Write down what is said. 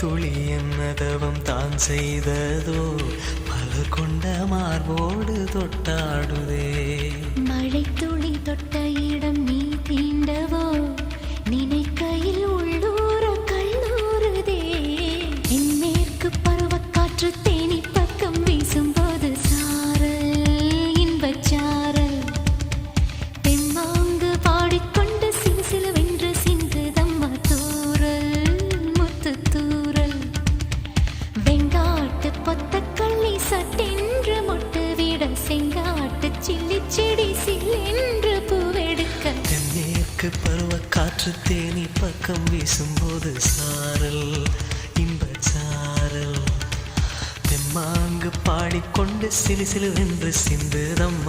துளி என்னதவம் தான் செய்ததோ மலர் கொண்ட மார்போடு தொட்டாடுதே. மழை துளி தொட்ட இடம் நீ தீண்டவோ நினைக்கையில் உள்ளூர கல்லூருதே. என் மேற்கு பருவக்காற்று தேனி பக்கம் வீசும்போது சாரல் இன்பச்சாரல் தெம்மாங்கு பாடிக்கொண்டு சிலுசிலுவென்று சிந்துதம்மா தூரல் முத்து தூரல். வெங்காட்டு பொத்தக்கள்ளி சட்டென்று மொட்டு விட செங்காட்டு சில்லி செடி சில்லென்று பூவெடுக்க. தென்மேற்கு பருவக்காற்று தேனி பக்கம் வீசும்போது சாரல் இன்பச்சாரல் தெம்மாங்கு பாடிக்கொண்டு சிலுசிலுவென்று சிந்துதம்மா